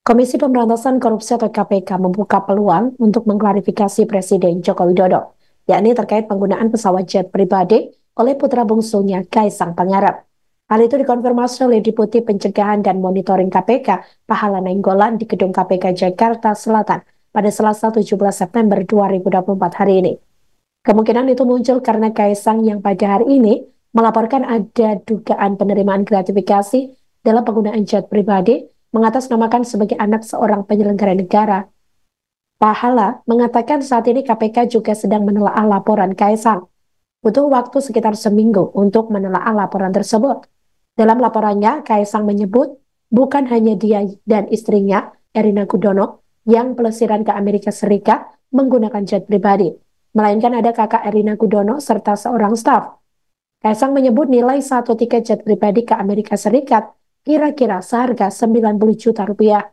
Komisi Pemberantasan Korupsi atau KPK membuka peluang untuk mengklarifikasi Presiden Joko Widodo, yakni terkait penggunaan pesawat jet pribadi oleh putra bungsunya Kaisang Pangarep. Hal itu dikonfirmasi oleh Deputi Pencegahan dan Monitoring KPK, Pahala Nainggolan di Gedung KPK Jakarta Selatan pada Selasa 17 September 2024 hari ini. Kemungkinan itu muncul karena Kaisang yang pada hari ini melaporkan ada dugaan penerimaan gratifikasi dalam penggunaan jet pribadi mengatasnamakan sebagai anak seorang penyelenggara negara. Pahala mengatakan saat ini KPK juga sedang menelaah laporan Kaisang. Butuh waktu sekitar seminggu untuk menelaah laporan tersebut. Dalam laporannya, Kaisang menyebut bukan hanya dia dan istrinya, Erina Gudono, yang pelesiran ke Amerika Serikat menggunakan jet pribadi, melainkan ada kakak Erina Gudono serta seorang staf. Kaisang menyebut nilai satu tiket jet pribadi ke Amerika Serikat kira-kira seharga 90 juta rupiah.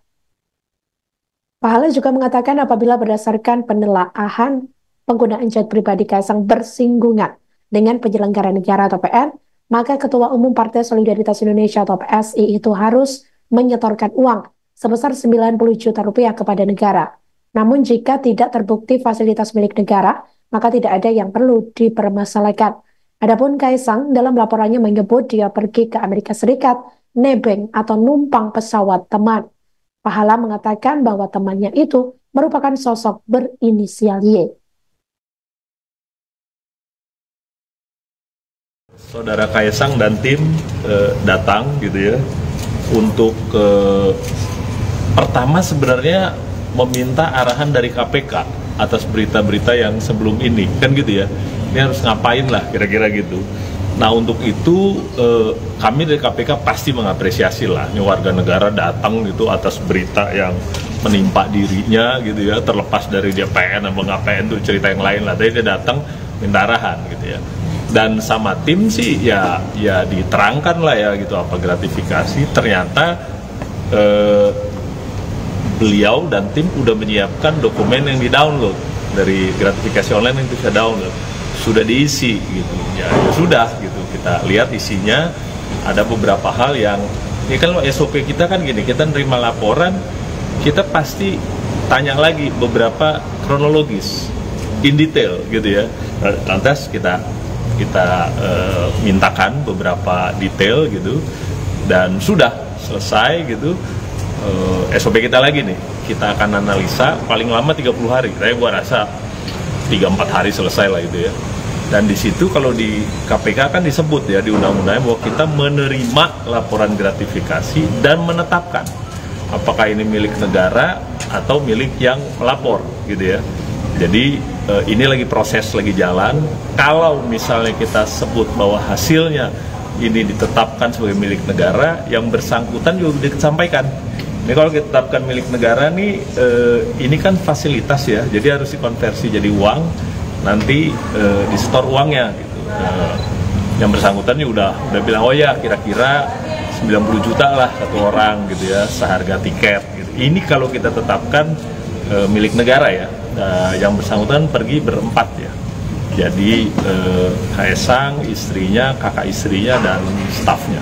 Pahala juga mengatakan apabila berdasarkan penelaahan penggunaan jet pribadi Kaisang bersinggungan dengan penyelenggara negara atau PN, maka Ketua Umum Partai Solidaritas Indonesia atau PSI itu harus menyetorkan uang sebesar 90 juta rupiah kepada negara. Namun jika tidak terbukti fasilitas milik negara, maka tidak ada yang perlu dipermasalahkan. Adapun Kaisang dalam laporannya menyebut dia pergi ke Amerika Serikat nebeng atau numpang pesawat teman. Pahala mengatakan bahwa temannya itu merupakan sosok berinisial Y. Saudara Kaisang dan tim datang gitu ya untuk pertama sebenarnya meminta arahan dari KPK atas berita-berita yang sebelum ini kan gitu ya. Ini harus ngapain lah kira-kira gitu. Nah untuk itu kami dari KPK pasti mengapresiasi lah, ini warga negara datang gitu atas berita yang menimpa dirinya gitu ya, terlepas dari dia PN atau nggak PN itu cerita yang lain lah, tapi dia datang minta arahan gitu ya. Dan sama tim sih ya diterangkan lah ya gitu apa gratifikasi, ternyata beliau dan tim udah menyiapkan dokumen yang di-download dari gratifikasi online yang bisa download. Sudah diisi gitu ya sudah gitu, kita lihat isinya. Ada beberapa hal yang ini kan SOP kita kan gini, kita nerima laporan kita pasti tanya lagi beberapa kronologis in detail gitu ya. Lantas kita mintakan beberapa detail gitu dan sudah selesai gitu. SOP kita lagi nih, kita akan analisa paling lama 30 hari, tapi gua rasa 3-4 hari selesai lah itu ya. Dan di situ kalau di KPK kan disebut ya di undang-undangnya bahwa kita menerima laporan gratifikasi dan menetapkan apakah ini milik negara atau milik yang melapor gitu ya. Jadi ini lagi proses, lagi jalan. Kalau misalnya kita sebut bahwa hasilnya ini ditetapkan sebagai milik negara, yang bersangkutan juga disampaikan. Ini kalau kita tetapkan milik negara nih, ini kan fasilitas ya, jadi harus dikonversi jadi uang, nanti di-store uangnya gitu. Yang bersangkutan udah bilang, oh ya kira-kira 90 juta lah satu orang gitu ya, seharga tiket gitu. Ini kalau kita tetapkan milik negara ya, yang bersangkutan pergi berempat ya. Jadi Kaisang, istrinya, kakak istrinya, dan stafnya.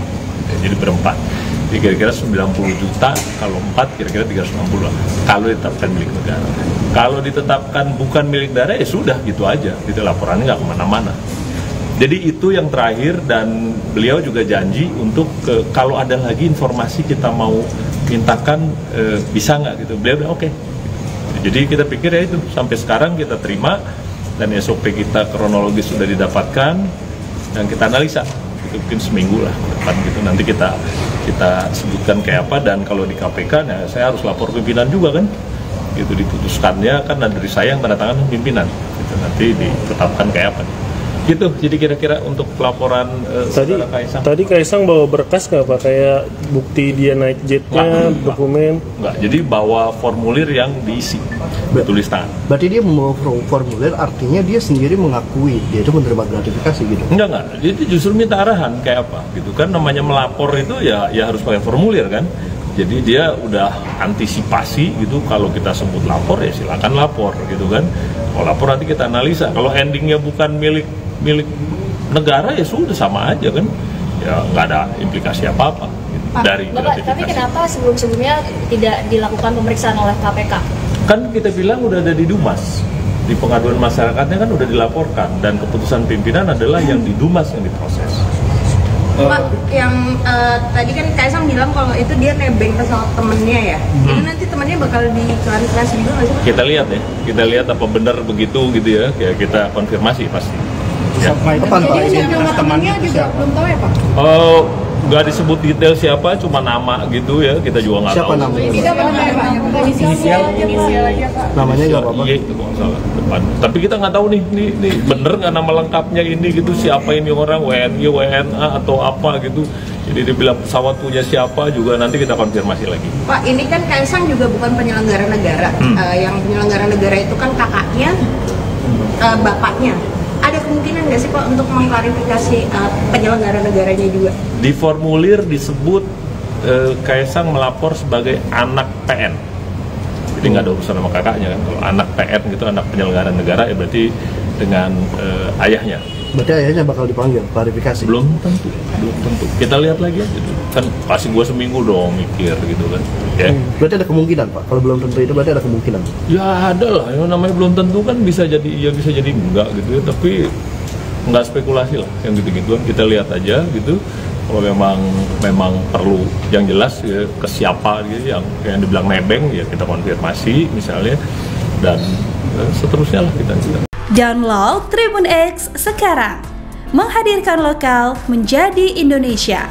Jadi berempat. Jadi kira-kira 90 juta, kalau 4 kira-kira 360 lah. Kalau ditetapkan milik negara. Kalau ditetapkan bukan milik negara ya sudah gitu aja. Gitu laporannya nggak kemana-mana. Jadi itu yang terakhir, dan beliau juga janji untuk kalau ada lagi informasi kita mau mintakan bisa nggak gitu. Beliau bilang oke. Jadi kita pikir ya itu sampai sekarang kita terima dan SOP kita kronologis sudah didapatkan dan kita analisa. Itu mungkin seminggu lah depan gitu, nanti kita sebutkan kayak apa. Dan kalau di KPK nah saya harus lapor pimpinan juga kan gitu, diputuskannya kan dari saya yang tanda tangan pimpinan gitu, nanti ditetapkan kayak apa gitu. Jadi kira-kira untuk laporan Kaisang. Tadi Kaisang bawa berkas nggak Pak, kayak bukti dia naik jetnya, dokumen? Enggak, jadi bawa formulir yang diisi, tulis tangan. Berarti dia membawa formulir, artinya dia sendiri mengakui dia itu menerima gratifikasi gitu? Enggak, jadi justru minta arahan kayak apa gitu kan. Namanya melapor itu ya harus pakai formulir kan. Jadi dia udah antisipasi gitu, kalau kita sebut lapor ya silakan lapor gitu kan. Kalau lapor nanti kita analisa, kalau endingnya bukan milik negara ya sudah sama aja kan, ya nggak ada implikasi apa-apa gitu. dari Bapak, tapi kenapa sebelum-sebelumnya tidak dilakukan pemeriksaan oleh KPK? Kan kita bilang udah ada di Dumas, di pengaduan masyarakatnya kan udah dilaporkan, dan keputusan pimpinan adalah yang di Dumas yang diproses. Pak, yang tadi kan Kaisang bilang kalau itu dia nebeng pesawat temennya ya. Itu nanti temennya bakal diklarifikasi juga nggak sih, Pak? Kita lihat ya, kita lihat apa benar begitu gitu ya, kita konfirmasi pasti. Ya. Jadi nama temennya juga belum tahu ya, Pak? Nggak disebut detail siapa, cuma nama gitu ya, kita juga nggak tahu. Siapa namanya? Siapa namanya, Pak? Inisial aja, Pak. Namanya nggak apa-apa. Iya, itu kalau nggak salah depan. Tapi kita nggak tahu nih bener nggak nama lengkapnya ini gitu, siapa ini orang, WNI, WNA atau apa gitu. Jadi dia bilang pesawat punya siapa juga, nanti kita konfirmasi lagi. Pak, ini kan Kaisang juga bukan penyelenggara negara. Yang penyelenggara negara itu kan kakaknya, bapaknya. Ada kemungkinan nggak sih Pak untuk mengklarifikasi penyelenggara negaranya juga? Di formulir disebut Kaisang melapor sebagai anak PN. Jadi nggak ada urusan sama kakaknya kan. Kalau anak PN gitu, anak penyelenggara negara, ya berarti dengan ayahnya. Berarti ayahnya bakal dipanggil, klarifikasi. Belum tentu. Kita lihat lagi aja. Kan pasti gua seminggu dong mikir gitu kan. Ya. Berarti ada kemungkinan Pak, kalau belum tentu itu berarti ada kemungkinan. Ya ada lah, yang namanya belum tentu kan bisa jadi iya bisa jadi enggak gitu ya, tapi enggak spekulasi lah yang gitu-gituan, kita lihat aja gitu. Kalau memang perlu yang jelas ya, ke siapa gitu yang dibilang nebeng ya kita konfirmasi misalnya, dan seterusnya lah kita. Download Tribun X sekarang, menghadirkan lokal menjadi Indonesia.